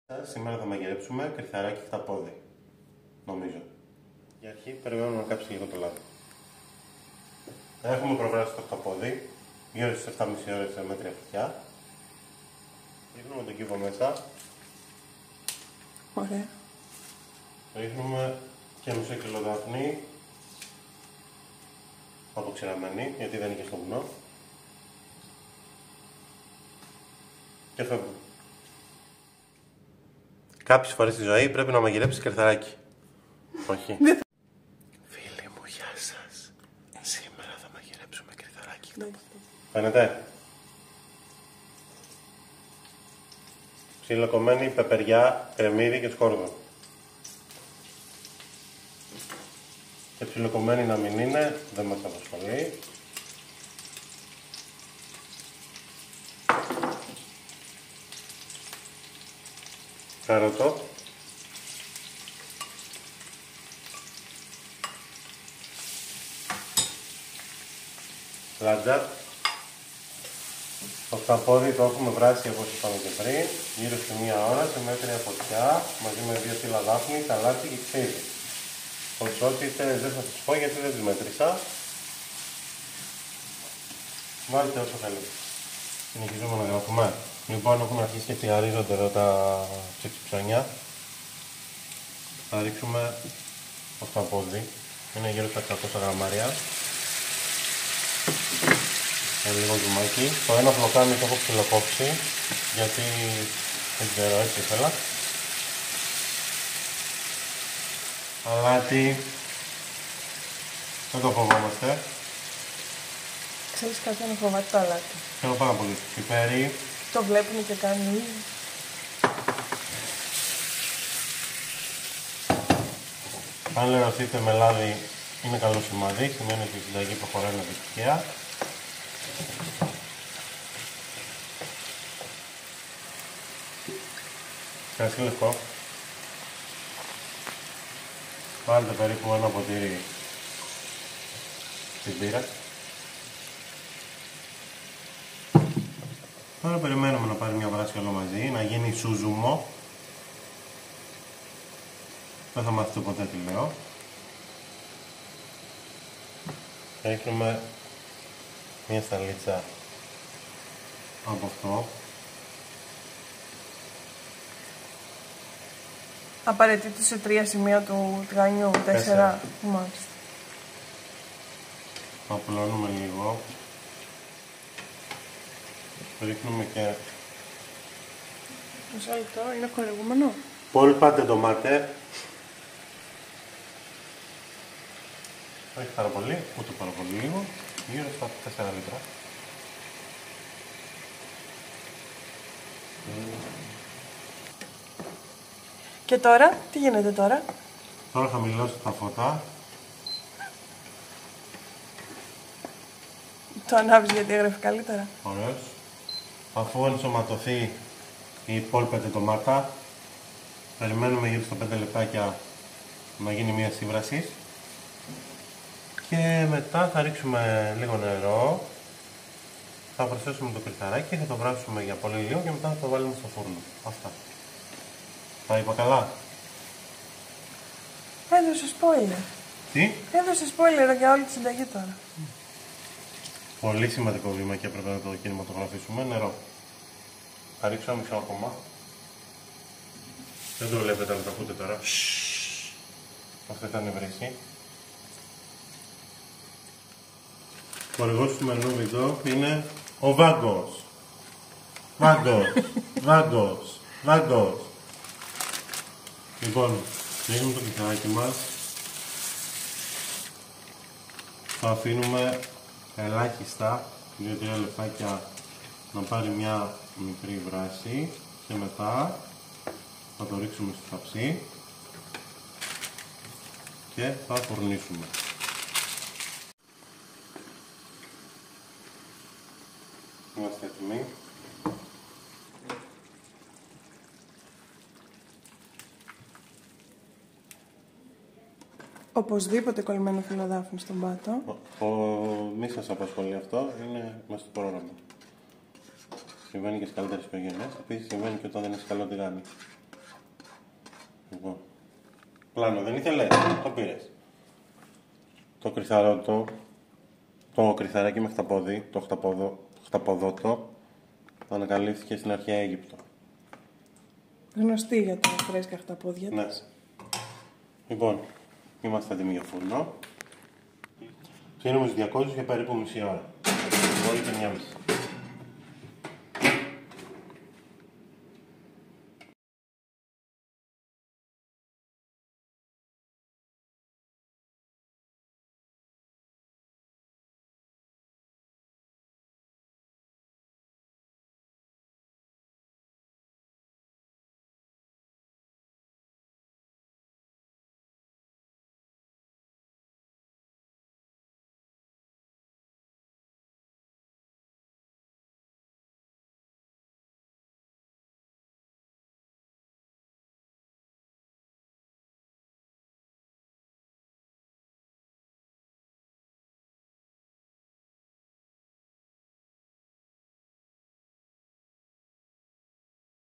Σήμερα θα μαγειρέψουμε κρυθαράκι χταπόδι, νομίζω. Για αρχή περιμένουμε να κάψει λίγο το λάδι. Έχουμε προβράσει το χταπόδι, γύρω στις 7,5 ώρες σε μέτρια φωτιά. Ρίχνουμε τον κύβο μέσα. Ωραία. Ρίχνουμε και μισό κιλό δάφνη, αποξηραμένη, γιατί δεν είναι και στο βουνό. Και φεύγουμε. Κάποιες φορές στη ζωή πρέπει να μαγειρέψεις κρυθαράκι. Όχι. Φίλοι μου, γεια σας. Σήμερα θα μαγειρέψουμε κρυθαράκι. Φαίνεται. Ψιλοκομμένη πεπεριά, κρεμμύδι και σκόρδο. Και ψιλοκομμένη να μην είναι, δεν μας απασχολεί. Καρότο. Λάντζα. Το χταπόδι το έχουμε βράσει όπως είπαμε και πριν, γύρω στη 1 ώρα σε μέτρια φωτιά, μαζί με 2 φύλλα δάφνη, καλάθι και ξύδι. Ποσότητες δεν θα σας πω γιατί δεν τις μέτρησα. Βάλτε όσο θέλετε. Συνεχίζουμε να γράφουμε. Λοιπόν, έχουν αρχίσει και φυγαρίζονται εδώ τα ψιψιψώνια. Θα ρίξουμε το χταπόδι. Είναι γύρω στα 600 γραμμάρια. Με λίγο ζουμάκι. Το ένα φλοκάμι το έχω ψιλοκόψει, γιατί δεν ξέρω, έτσι ήθελα. Αλάτι. Δεν το φοβόμαστε. Ξέρεις κάποιον να φοβάται το αλάτι? Θέλω πάρα πολύ. Πιπέρι. Το βλέπουν και κάνουν. Αν λερωθείτε με λάδι είναι καλό σημάδι. Σημαίνει ότι η συνταγή προχωράει με επιτυχία. Κρασί λευκό. Βάλτε περίπου 1 ποτήρι στην πύρα. Τώρα περιμένουμε να πάρει μια βράση όλο μαζί, να γίνει σουζουμό. Δεν θα μάθετε ποτέ τι λέω. Ρίχνουμε μια σταλίτσα από αυτό. Απαραίτητο σε 3 σημεία του τηγανιού, 4. Μάλιστα. Απλώνουμε λίγο. Ρίχνουμε και... Μισό λεπτό, είναι κορεγούμενο. Πόλπατε ντομάτε. Όχι πάρα πολύ, ούτε πάρα πολύ λίγο. Γύρω στα 4 λίτρα. Και τώρα, τι γίνεται τώρα? Τώρα χαμηλώστε τα φώτα. Το ανάβεις γιατί έγραφε καλύτερα. Ωραίος. Αφού ενσωματωθεί η πόλπετε ντομάτα, περιμένουμε γύρω στα 5 λεπτάκια να γίνει μια σύβραση. Και μετά θα ρίξουμε λίγο νερό. Θα προσθέσουμε το κρυθαράκι, θα το βράσουμε για πολύ λίγο και μετά θα το βάλουμε στο φούρνο. Αυτά. Τα είπα καλά? Έδωσε spoiler. Τι? Έδωσε spoiler για όλη τη συνταγή τώρα. Πολύ σημαντικό βήμα και έπρεπε να το κινηματογραφήσουμε. Νερό. Θα ρίξω ένα μισό ακόμα. Δεν το βλέπετε αλλά το ακούτε τώρα. Αυτό ήταν η βρύση. Ο χορηγός του σημερινού βίντεο είναι ο Βάγκος. Βάγκος. Λοιπόν, ρίχνουμε το κρυθαράκι μας. Θα αφήνουμε ελάχιστα 2-3 λεπτάκια να πάρει μια μικρή βράση και μετά θα το ρίξουμε στο χαψί και θα φουρνίσουμε. Είμαστε έτοιμοι. Οπωσδήποτε κολλημένο φυλλοδάφνη στον πάτο. Μη σας απασχολεί αυτό, είναι μέσα στο πρόγραμμα. Συμβαίνει και στις καλύτερες οικογένειες. Επίσης συμβαίνει και όταν δεν έχει καλό τηγάνι. Λοιπόν. Πλάνο δεν ήθελες, το πήρες. Το κρυθαρότο, το κρυθαράκι με χταπόδι, το χταποδότο, ανακαλύφθηκε στην αρχαία Αίγυπτο. Γνωστή για τα φρέσκα χταπόδια Ναι. της. Λοιπόν, είμαστε έτοιμοι για φούρνο. Ψήνουμε στους 200 για περίπου μισή ώρα. Μπορεί και 1,5.